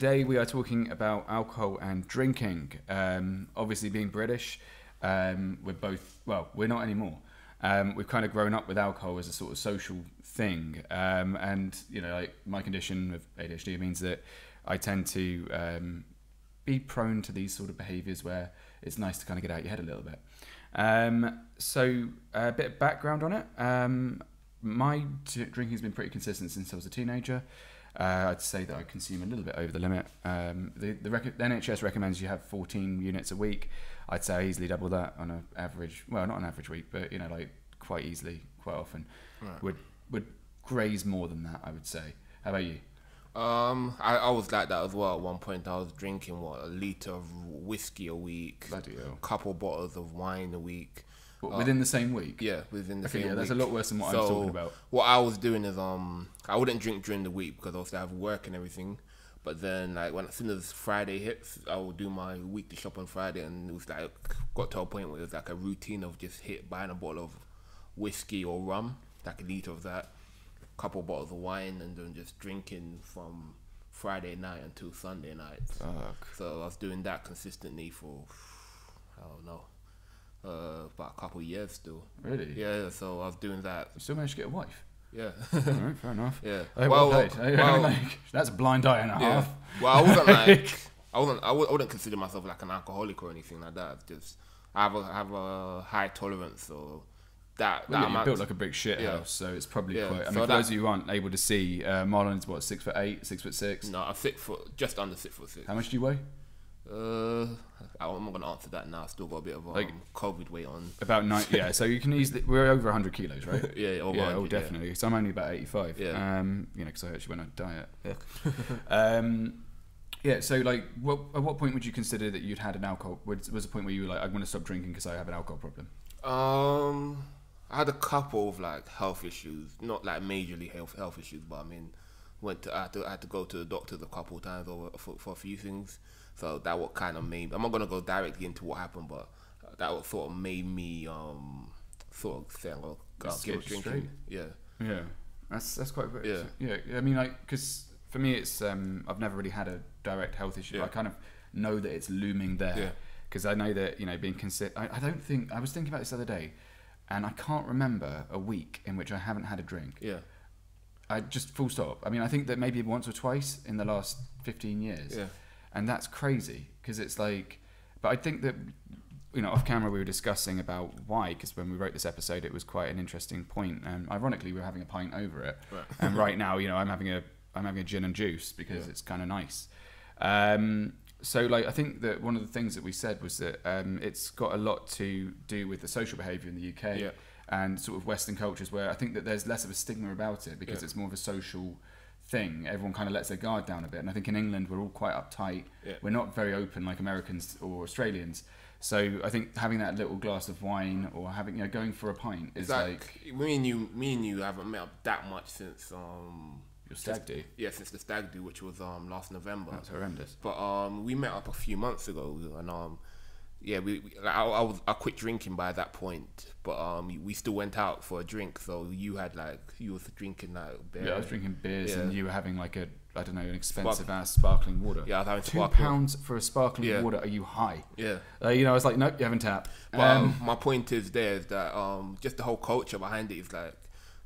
Today we are talking about alcohol and drinking. Obviously, being British, we're both, well, we're not anymore. We've kind of grown up with alcohol as a sort of social thing. And, you know, like my condition of ADHD means that I tend to be prone to these sort of behaviours where it's nice to kind of get out your head a little bit. So a bit of background on it. My drinking has been pretty consistent since I was a teenager. I'd say that I consume a little bit over the limit. The NHS recommends you have 14 units a week. I'd say I easily double that on an average, well, not an average week, but, you know, like quite easily, quite often. Right. Would graze more than that, I would say. How about you? I was like that as well. At one point, I was drinking a litre of whiskey a week, Bloody hell. a couple bottles of wine a week. What, within the same week? Yeah, within the same week. That's a lot worse than what I was talking about. What I was doing is I wouldn't drink during the week because obviously I have work and everything. But then, like, as soon as Friday hits, I will do my weekly shop on Friday, and it was like got to a point where it was like a routine of just buying a bottle of whiskey or rum, like a litre of that, a couple bottles of wine, and then just drinking from Friday night until Sunday night. Fuck. So I was doing that consistently for, I don't know, about a couple of years still. Really? Yeah, so I was doing that. You still managed to get a wife? Yeah. All right, fair enough. Yeah. That's a blind eye and a half. Well, I wasn't like, I wouldn't consider myself like an alcoholic or anything like that. Just I have a high tolerance, so that you built like a brick shit house, so it's probably quite. I mean, for those of you who aren't able to see, Marlon is what, 6'8", 6'6"? No, I'm just under 6'6". How much do you weigh? I'm not gonna answer that now. I still got a bit of COVID weight on. About 90. Yeah, so you can easily. We're over 100 kilos, right? Yeah, over 100, definitely. Yeah. So I'm only about 85. Yeah. You know, because I actually went on a diet. Yeah. So like, at what point would you consider that you'd had an alcohol? Was a point where you were like, I'm going to stop drinking because I have an alcohol problem? I had a couple of like health issues, not like majorly health issues, but I mean, I had to go to the doctors a couple of times for a few things. So that what kind of made. I'm not gonna go directly into what happened, but that what sort of made me sort of say, well, skip drinking. Straight. Yeah. Yeah. That's quite good. Yeah. Yeah. I mean, like, because for me, it's I've never really had a direct health issue. Yeah. But I kind of know that it's looming there because I know that, you know, being considered. I don't think I was thinking about this the other day, and I can't remember a week in which I haven't had a drink. Yeah. I just full stop. I mean, I think that maybe once or twice in the last 15 years. Yeah. And that's crazy because it's like, but I think that, you know, off camera we were discussing about why, because when we wrote this episode it was quite an interesting point, and ironically we were having a pint over it, right. And right now, you know, I'm having a gin and juice because it's kind of nice. So like, I think that one of the things that we said was that it's got a lot to do with the social behaviour in the UK and sort of Western cultures, where I think that there's less of a stigma about it because it's more of a social thing. Everyone kind of lets their guard down a bit, and I think in England we're all quite uptight. We're not very open like Americans or Australians, so I think having that little glass of wine or having, you know, going for a pint is like me and you haven't met up that much since your stag do. Yeah, since the stag do, which was last November. That's horrendous. But we met up a few months ago, and I quit drinking by that point, but we still went out for a drink. So you was drinking like beer. Yeah, I was drinking beers, and you were having like an expensive ass sparkling water. Yeah, I was having £2 for a sparkling water. Are you high? Yeah. You know, I was like, nope, you haven't tapped. But my point is that just the whole culture behind it is like,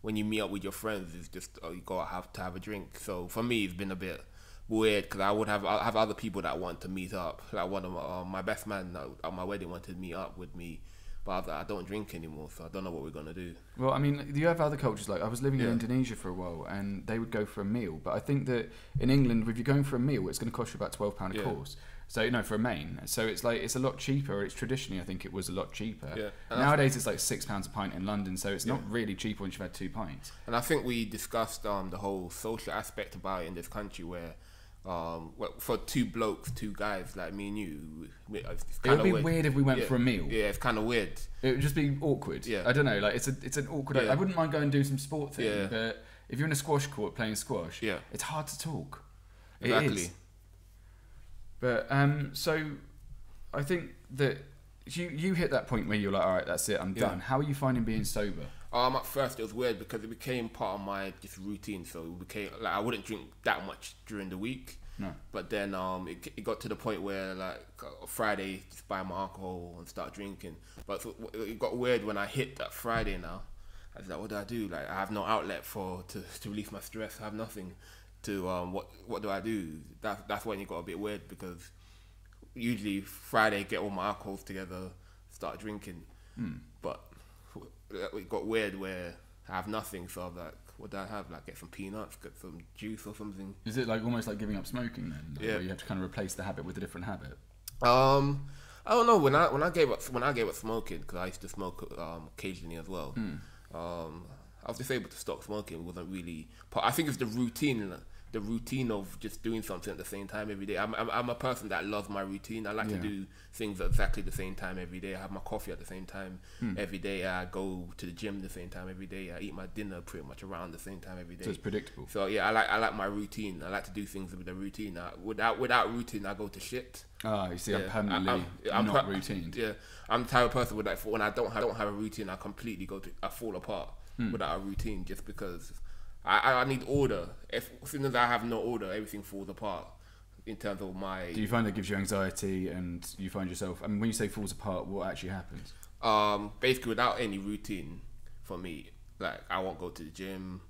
when you meet up with your friends, it's just you gotta have to have a drink. So for me, it's been a bit weird because I have other people that want to meet up. Like one of my best man at my wedding wanted to meet up with me, but I don't drink anymore, so I don't know what we're gonna do. Well, I mean, you have other cultures. Like I was living in Indonesia for a while, and they would go for a meal. But I think that in England, if you're going for a meal, it's going to cost you about £12 a course. So, you know, for a main. So it's like, it's a lot cheaper. It's traditionally, I think it was a lot cheaper. Yeah. Nowadays it's like £6 a pint in London, so it's not really cheap once you've had 2 pints. And I think we discussed the whole social aspect about it in this country where for two guys like me and you, it would be weird if we went for a meal. Yeah, it's kind of weird. It would just be awkward. Yeah. I don't know, like it's an awkward. I wouldn't mind going and do some sport thing, but if you're in a squash court playing squash, it's hard to talk. Exactly. It is. But so I think that you hit that point where you're like, all right, that's it, I'm done. How are you finding being sober? At first it was weird because it became part of my just routine. So it became like I wouldn't drink that much during the week. No. But then it got to the point where like Friday, just buy my alcohol and start drinking. But it got weird when I hit that Friday now. I was like, what do I do? Like, I have no outlet to release my stress. I have nothing to what do I do? That's when it got a bit weird, because usually Friday get all my alcohols together, start drinking. But it got weird where I have nothing, so I'm like, what do I have? Like, get some peanuts, get some juice or something. Is it like almost like giving up smoking then? Yeah. Where you have to kind of replace the habit with a different habit? I don't know. When I gave up smoking, because I used to smoke occasionally as well. I was just able to stop smoking. It wasn't really. I think it's the routine of just doing something at the same time every day. I'm a person that loves my routine. I like to do things at exactly the same time every day. I have my coffee at the same time every day. I go to the gym the same time every day. I eat my dinner pretty much around the same time every day. So it's predictable. So yeah, I like my routine. I like to do things with a routine. Without routine, I go to shit. Ah, you see, I'm permanently not routined. Yeah, I'm the type of person with, like, when I don't have a routine, I completely I fall apart without a routine, just because I need order. As soon as I have no order, everything falls apart in terms of my... Do you find that gives you anxiety, and you find yourself... I mean, when you say falls apart, what actually happens? Basically, without any routine, for me, like, I won't go to the gym,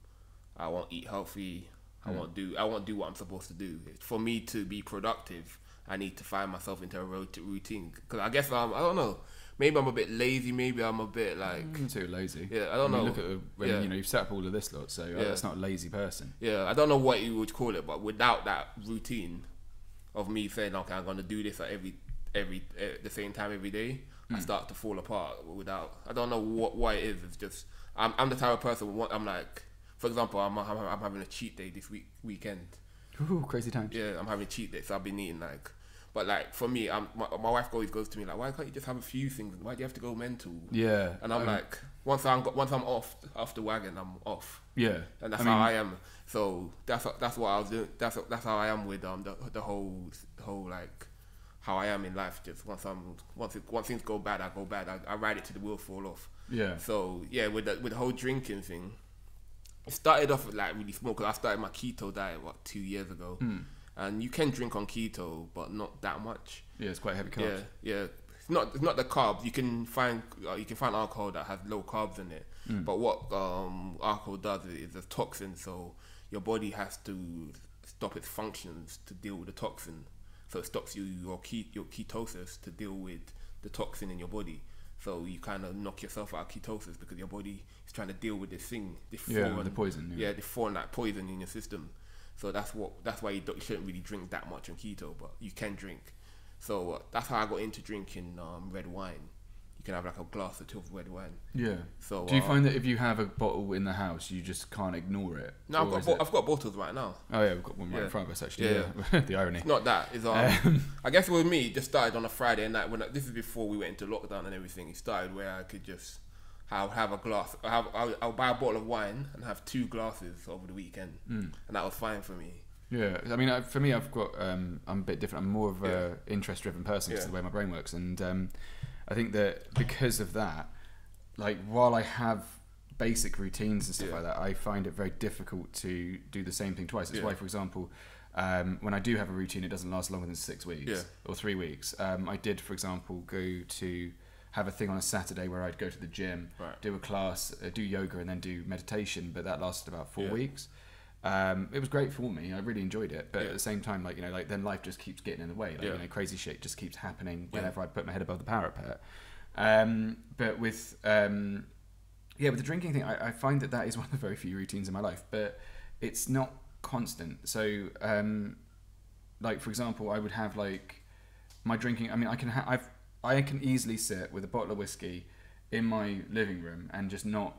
I won't eat healthy, I won't do what I'm supposed to do. For me to be productive, I need to find myself into a routine. Because I guess, I don't know, maybe I'm a bit lazy, maybe I'm a bit like... I'm too lazy. Yeah, I don't know. Look at you've set up all of this lot, so that's not a lazy person. Yeah, I don't know what you would call it, but without that routine of me saying, okay, I'm going to do this at the same time every day, I start to fall apart I don't know what it is. It's just, I'm the type of person, I'm like, for example, I'm having a cheat day this weekend. Ooh, crazy times. Yeah, I'm having a cheat day, so I've been eating like... But like, for me, my wife always goes to me like, why can't you just have a few things? Why do you have to go mental? Yeah. And I'm like, once I'm off the wagon, I'm off. Yeah. And that's how I am. So that's what I was doing. That's how I am with the whole like how I am in life. Just once things go bad, I go bad. I ride it till the wheels fall off. Yeah. So yeah, with the whole drinking thing, it started off like really small, because I started my keto diet 2 years ago. And you can drink on keto, but not that much. Yeah, it's quite heavy carbs. Yeah. It's not the carbs. You can find alcohol that has low carbs in it. But what alcohol does is a toxin, so your body has to stop its functions to deal with the toxin. So it stops your ketosis to deal with the toxin in your body. So you kind of knock yourself out of ketosis because your body is trying to deal with this thing, the poison. Yeah, the foreign like poison in your system. So that's why you shouldn't really drink that much on keto, but you can drink. So that's how I got into drinking red wine. You can have like a glass or two of red wine. Yeah. So do you find that if you have a bottle in the house, you just can't ignore it? No, I've got bottles right now. Oh yeah, we've got one right in front of us actually. Yeah. The irony. It's not that. It's I guess with me, it just started on a Friday night this is before we went into lockdown and everything. It started where I could just have a glass. I'll buy a bottle of wine and have 2 glasses over the weekend, and that was fine for me. Yeah, I mean, for me, I've got I'm a bit different. I'm more of a interest-driven person because of the way my brain works, and I think that because of that, like while I have basic routines and stuff like that, I find it very difficult to do the same thing twice. That's why, for example, when I do have a routine, it doesn't last longer than 6 weeks or 3 weeks. I did, for example, go to have a thing on a Saturday where I'd go to the gym, do a class, do yoga, and then do meditation. But that lasted about 4 weeks. It was great for me. I really enjoyed it. But at the same time, then life just keeps getting in the way. Crazy shit just keeps happening whenever I put my head above the parapet. But with the drinking thing, I find that is one of the very few routines in my life. But it's not constant. So, for example, I would have my drinking. I mean, I can easily sit with a bottle of whiskey in my living room and just not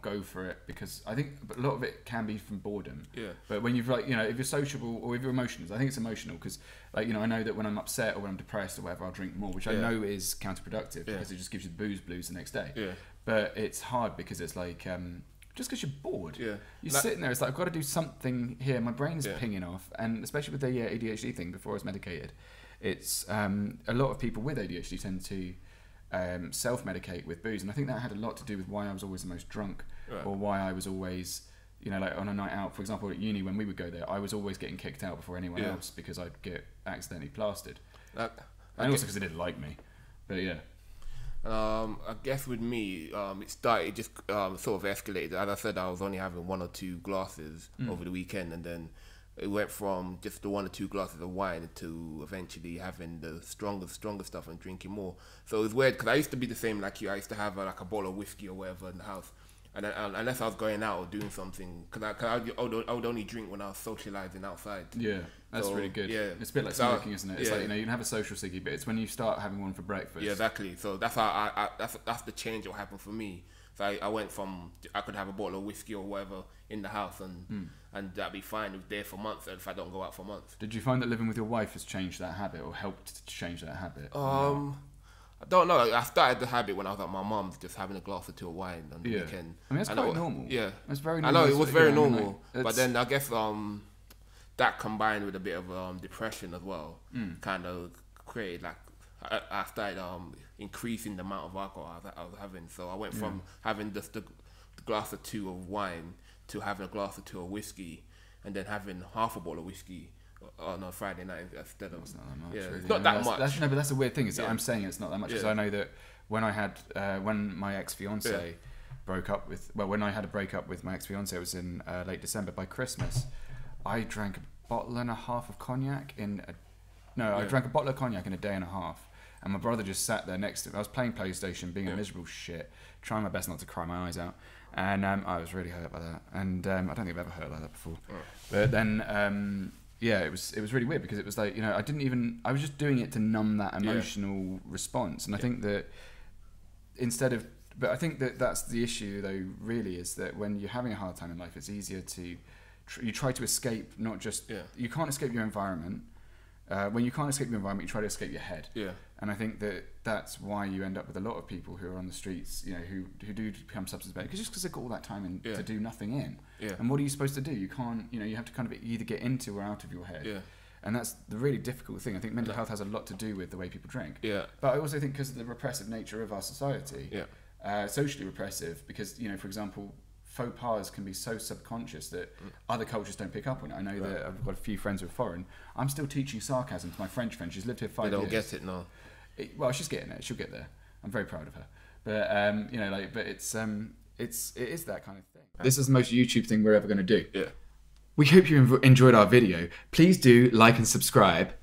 go for it, because I think a lot of it can be from boredom. Yeah. But when you've if you're sociable or if you're emotional, I think it's emotional because I know that when I'm upset or when I'm depressed or whatever, I'll drink more, which I know is counterproductive because it just gives you the blues the next day. Yeah. But it's hard because it's just because you're bored. Yeah. You're sitting there, it's like I've got to do something here. My brain's pinging off, and especially with the ADHD thing before I was medicated, it's a lot of people with ADHD tend to self-medicate with booze, and I think that had a lot to do with why I was always the most drunk, or why I was always you know, like on a night out, for example, at uni when we would go there, I was always getting kicked out before anyone else because I'd get accidentally plastered. And also because they didn't like me. But yeah. I guess with me, it started just sort of escalated. As I said, I was only having 1 or 2 glasses over the weekend, and then it went from just the 1 or 2 glasses of wine to eventually having the stronger stuff and drinking more. So it was weird because I used to be the same like you. I used to have like a bottle of whiskey or whatever in the house. And then, unless I was going out or doing something, because I would only drink when I was socialising outside. Yeah, that's really good. Yeah, it's a bit like smoking, isn't it? It's like, you know, you can have a social ciggy, but it's when you start having one for breakfast. Yeah, exactly. So that's how that's the change that happened for me. So I went from, I could have a bottle of whiskey or whatever in the house and that'd be fine. It was there for months if I don't go out for months. Did you find that living with your wife has changed that habit or helped to change that habit? I don't know. I started the habit when I was at my mum's, just having a glass or 2 of wine on the weekend. I mean, that's quite normal. Yeah. It's very normal. I know, it was very normal. But then I guess that combined with a bit of depression as well kind of created, like, I started increasing the amount of alcohol I was having. So I went from having just the glass or 2 of wine to having a glass or 2 of whiskey, and then having half a bottle of whiskey on a Friday night instead of. It's not that much. Yeah, really. it's not that much. But that's the weird thing, is that I'm saying it's not that much because I know that when I had when my ex-fiance broke up with, when I had a breakup with my ex-fiance, it was in late December. By Christmas, I drank a bottle and a half of cognac I drank a bottle of cognac in a day and a half. And my brother just sat there next to me. I was playing PlayStation, being a miserable shit, trying my best not to cry my eyes out. And I was really hurt by that. And I don't think I've ever hurt like that before. But then, it was really weird because it was like, you know, I was just doing it to numb that emotional response. And I think that but I think that that's the issue though, really, is that when you're having a hard time in life, it's easier to, you try to escape, not just, you can't escape your environment. When you can't escape your environment, you try to escape your head. Yeah. And I think that that's why you end up with a lot of people who are on the streets, you know, who do become substance abusers, because they've got all that time to do nothing in. Yeah. And what are you supposed to do? You can't, you know, you have to kind of either get into or out of your head. Yeah. And that's the really difficult thing. I think mental health has a lot to do with the way people drink. Yeah. But I also think because of the repressive nature of our society, socially repressive, because, you know, for example, faux pas can be so subconscious that other cultures don't pick up on it. I know that I've got a few friends who are foreign. I'm still teaching sarcasm to my French friend. She's lived here 5 years. They don't get it, no. Well, she's getting it. She'll get there. I'm very proud of her. But you know, like, but it is that kind of thing. This is the most YouTube thing we're ever going to do. Yeah. We hope you enjoyed our video. Please do like and subscribe.